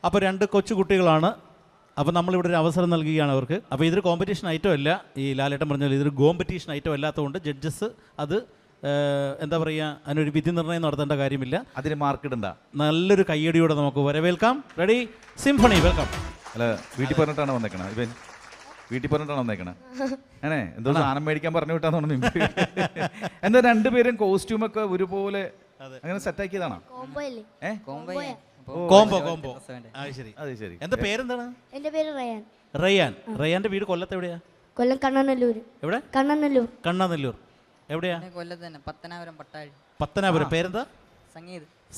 അപ്പോൾ 2 കൊച്ചു കുട്ടികളാണ്. അപ്പോൾ നമ്മളിവിടെ ഒരു അവസരം നൽകുകയാണ് അവർക്ക്. അപ്പോൾ ഇതൊരു കോമ്പറ്റീഷൻ ഐറ്റം അല്ല. ഈ ലാലേട്ടൻ പറഞ്ഞാൽ ഇതൊരു കോമ്പറ്റീഷൻ ഐറ്റം അല്ലാത്തതുകൊണ്ട് ജഡ്ജസ് അത് എന്താ പറയുക, അതിനൊരു വിധി നിർണ്ണയം നടത്തേണ്ട കാര്യമില്ല. അതിന് മാർക്ക് ഇടണ്ട. നല്ലൊരു കയ്യടിയോടെ നമുക്ക് വരവേൽക്കാം. Ready, symphony, welcome. അല്ല, വീട്ടിൽ പറഞ്ഞിട്ടാണ് വന്നേക്കണേ ഇവൻ? വീട്ടിൽ പറഞ്ഞിട്ടാണ് വന്നേക്കണേ? ഏ എന്തോ സാധനം മേടിക്കാൻ പറഞ്ഞു വിട്ടാന്ന് തോന്നുന്നു. എന്താ രണ്ടുപേരും കോസ്റ്റ്യൂമൊക്കെ ഒരുപോലെ അങ്ങനെ സെറ്റാക്കിയതാണോ? കോംബോ. ശരി, അത് ശരി. എന്താ പേരെന്താണ്? എന്റെ പേര് റയാൻ. റയാന്റെ വീട് കൊല്ലത്ത് എവിടെയാ? കൊല്ലം കണ്ണനല്ലൂർ. എവിടെ? കണ്ണനല്ലൂർ. എവിടെയാ? പത്തനാപുരം. പേരെന്താ?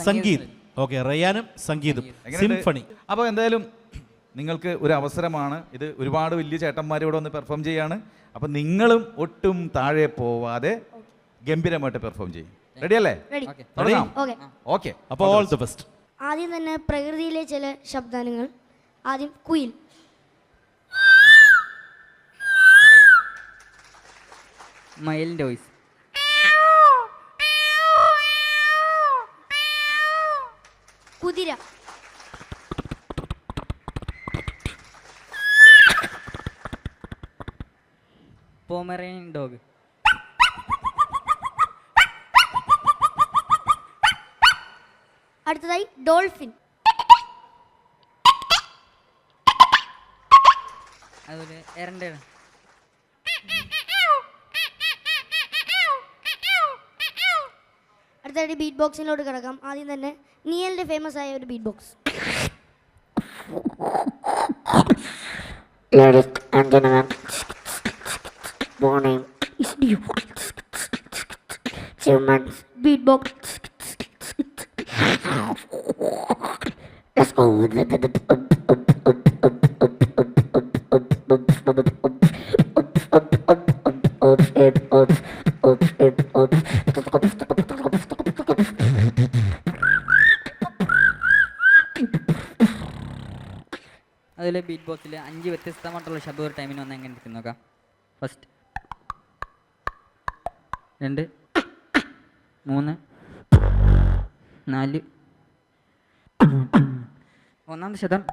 സംഗീത്. ഓക്കെ, റയാനും സംഗീതും, സിംഫണി. അപ്പോൾ എന്തായാലും നിങ്ങൾക്ക് ഒരു അവസരമാണ് ഇത്. ഒരുപാട് വലിയ ചേട്ടന്മാർ ഇവിടെ വന്ന് പെർഫോം ചെയ്യാണ്. അപ്പം നിങ്ങളും ഒട്ടും താഴെ പോവാതെ ഗംഭീരമായിട്ട് പെർഫോം ചെയ്യും. റെഡി അല്ലേ? ഓക്കെ. അപ്പോൾ ഓൾ ദി ബെസ്റ്റ്. ആദ്യം തന്നെ പ്രകൃതിയിലെ ചില ശബ്ദങ്ങൾ. ആദ്യം കുയിൽ. മയിലിൻ്റെ വോയിസ്. കുതിര. Pomeranian dog. അടുത്തതായി ഡോൾഫിൻ. അതുപോലെ എരണ്ടയാണ്. അടുത്തതായിട്ട് ബീറ്റ് ബോക്സിലോട്ട് കിടക്കാം. ആദ്യം തന്നെ നിയലിന്റെ ഫേമസ് ആയ ഒരു beat box. Ladies and gentlemen, morning is due. Humans, beat box. let's go. അതിൽ ബീറ്റ് ബോക്സിൽ 5 വ്യത്യസ്തമായിട്ടുള്ള ശബ്ദം ഒരു ടൈമിന് വന്ന് എങ്ങനെ ഇരിക്കും നോക്കാം. ഫസ്റ്റ് 2 3 4. ഒന്നാമത്തെ ശബ്ദം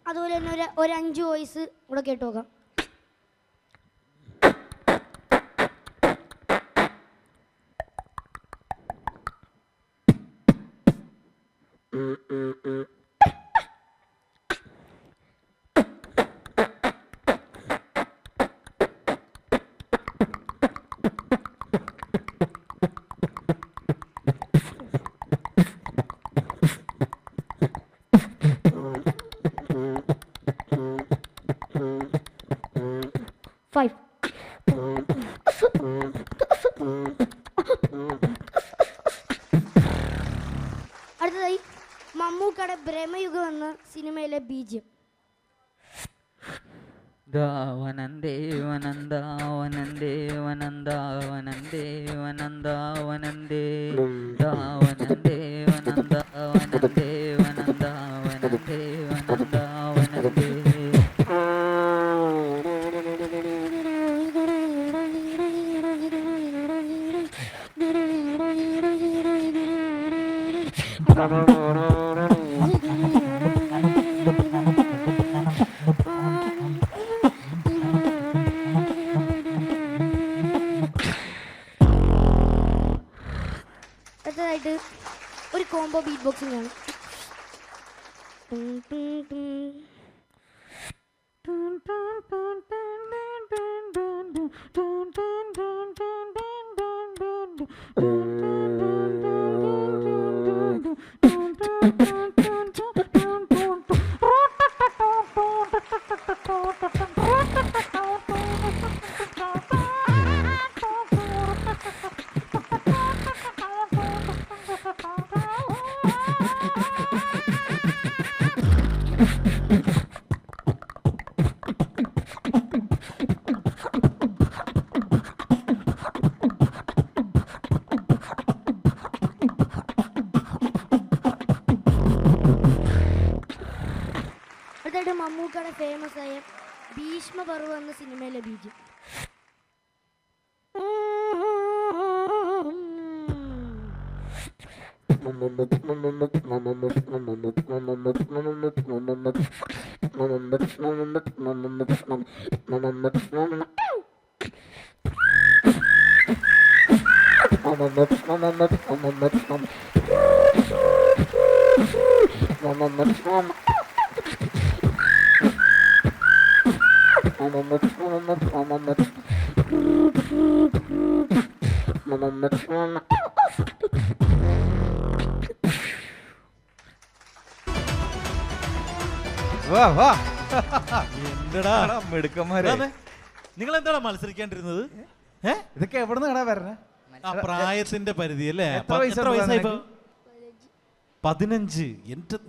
അതുപോലെ തന്നെ ഒരു 5 വോയിസ് കൂടെ കേട്ട് നോക്കാം. അടുത്തതായി മമ്മൂക്കയുടെ ബ്രഹ്മയുഗം എന്ന സിനിമയിലെ ബീജം. അടുത്തതായിട്ട് ഒരു കോംബോ ബീറ്റ് ബോക്സിംഗ് ആണ്. നമുക്കാണ് ഫേമസ് ആയ ഭീഷ്മപർവ്വം എന്ന സിനിമയിലെ ബീജം. വാ വാ എന്തെടാ മിടുക്കന്മാരെ നിങ്ങൾ എന്താണ് മത്സരിക്കാണ്ടിരുന്നത്? ഇതൊക്കെ എവിടെ നിന്ന് വരണേ? ആ പ്രായത്തിന്റെ പരിധി അല്ലേ? എത്ര വയസ്സുണ്ട് വയസ്സായിപ്പോ? 15.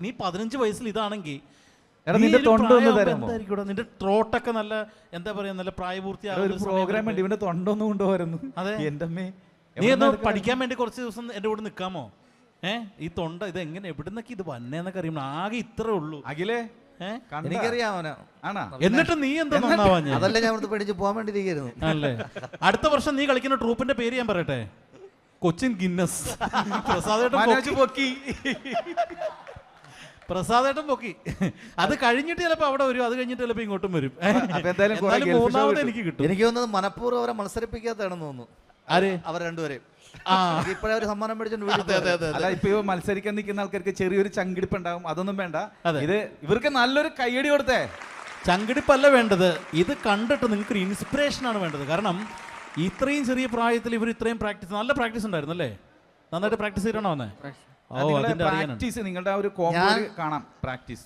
നീ 15 വയസ്സിൽ ഇതാണെങ്കിൽ എടാ നിന്റെ തൊണ്ടൊന്ന് തരാമോ? നിന്റെ ട്രോട്ടൊക്കെ നല്ല എന്താ പറയാ നല്ല ഒരു പ്രായപൂർത്തിയാകുന്ന പ്രോഗ്രാം ഉണ്ട് ഇവന്റെ തൊണ്ടൊന്നും കൊണ്ടുപോരുന്നു. അതെ. എന്റെ അമ്മേ നീ ഒന്ന് പഠിക്കാൻ വേണ്ടി കുറച്ച് ദിവസം എന്റെ കൂടെ നിൽക്കാമോ? ഈ തൊണ്ട ഇത് എങ്ങനെ എവിടുന്നൊക്കെ ഇത് വന്നേന്നൊക്കെ അറിയുമ്പോൾ ആകെ ഇത്രേ ഉള്ളൂ. അഖിലേ എനിക്കറിയാം അവനെ. ആണോ? എന്നിട്ട് നീ എന്താ നന്നാവാ? അതല്ല ഞാൻ ഇവിടുത്തെ പേടിച്ച് പോകാൻ വേണ്ടിയിരിക്കുന്നു. അല്ലേ? അടുത്ത വർഷം നീ കളിക്കുന്ന ട്രൂപ്പിന്റെ പേര് ഞാൻ പറയട്ടെ, കൊച്ചിൻ ഗിന്നസ്. പ്രസാദേട്ടൻ പൊക്കി. അത് കഴിഞ്ഞിട്ട് ചിലപ്പോ അവിടെ വരും, അത് കഴിഞ്ഞിട്ട് ചിലപ്പോ ഇങ്ങോട്ടും വരും. മൂന്നാമത് എനിക്ക് കിട്ടും. എനിക്ക് തോന്നുന്നത് മനഃപൂർവ്വം അവരെ മത്സരിപ്പിക്കാത്തതാണെന്ന് തോന്നുന്നു. ആര്? അവർ രണ്ടുപേരെയും ഇപ്പോഴേ ഒരു സമ്മാനം മേടിച്ചോണ്ട് അല്ല ഇപ്പൊ മത്സരിക്കാൻ നിൽക്കുന്ന ആൾക്കാർക്ക് ചെറിയൊരു ചങ്കിടിപ്പ് ഉണ്ടാവും, അതൊന്നും വേണ്ട. ഇത് ഇവർക്ക് നല്ലൊരു കയ്യടി കൊടുത്തേ. ചങ്കിടിപ്പല്ല വേണ്ടത്, ഇത് കണ്ടിട്ട് നിങ്ങൾക്ക് ഒരു ഇൻസ്പിറേഷൻ ആണ് വേണ്ടത്. കാരണം ഇത്രയും ചെറിയ പ്രായത്തിൽ ഇവർ ഇത്രയും പ്രാക്ടീസ്, നല്ല പ്രാക്ടീസ് ഉണ്ടായിരുന്നു അല്ലേ? നന്നായിട്ട് പ്രാക്ടീസ് ചെയ്യണോ വന്നേ? പ്രാക്ടീസ് നിങ്ങളുടെ ആ ഒരു കോമ്പോ കാണാം. പ്രാക്ടീസ്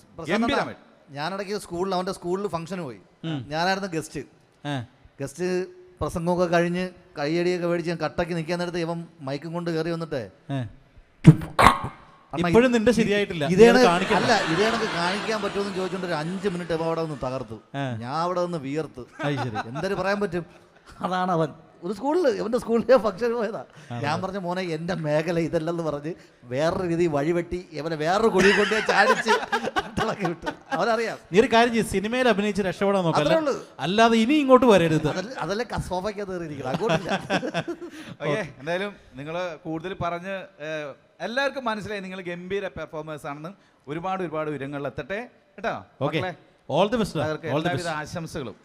ഞാനിടയ്ക്ക് സ്കൂളിൽ അവന്റെ സ്കൂളിൽ ഫംഗ്ഷന് പോയി. ഞാനായിരുന്നു ഗസ്റ്റ് പ്രസംഗമൊക്കെ കഴിഞ്ഞ് കയ്യടിയൊക്കെ മേടിച്ച് ഞാൻ കട്ടക്ക് നിൽക്കാൻ നേരത്തെ ഇവൻ മൈക്കും കൊണ്ട് കയറി വന്നിട്ടേ ഇപ്പോഴും നിന്റെ ശരിയായിട്ടില്ല. ഇതേ കണക്ക് കാണിക്കാൻ പറ്റുമെന്ന് ചോദിച്ചോണ്ട് ഒരു 5 മിനിറ്റ് ഇവ അവിടെ നിന്ന് തകർത്തു. ഞാൻ അവിടെ നിന്ന് വിയർത്ത്. എന്തൊരു പറയാൻ പറ്റും? അതാണ് അവൻ. ഒരു സ്കൂളിൽ ഇവന്റെ സ്കൂളിലെ ഫംഗ്ഷൻ പോയതാ. ഞാൻ പറഞ്ഞ മോനെ എന്റെ മേഖല ഇതല്ലെന്ന് പറഞ്ഞ് വേറൊരു രീതി വഴിവെട്ടി ഇവനെ വേറൊരു കുഴി കൊണ്ട് ചാടിച്ച് വിട്ടു. അവനറിയാം. നീ ഒരു കാര്യം ചെയ്യും, സിനിമയിൽ അഭിനയിച്ച് രക്ഷപ്പെടാൻ നോക്കാം, അല്ലാതെ ഇനി ഇങ്ങോട്ട് വരരുത്. അതല്ലേ സോഫയ്ക്ക് കയറിയിരിക്കണം, അങ്ങോട്ടില്ല. ഓക്കെ, എന്തായാലും നിങ്ങൾ കൂടുതൽ പറഞ്ഞ് എല്ലാവർക്കും മനസ്സിലായി നിങ്ങൾ ഗംഭീര പെർഫോമേഴ്സ് ആണെന്ന്. ഒരുപാട് ഉയരങ്ങളിൽ എത്തട്ടെ കേട്ടോ. All the best. എല്ലാവിധ ആശംസകളും.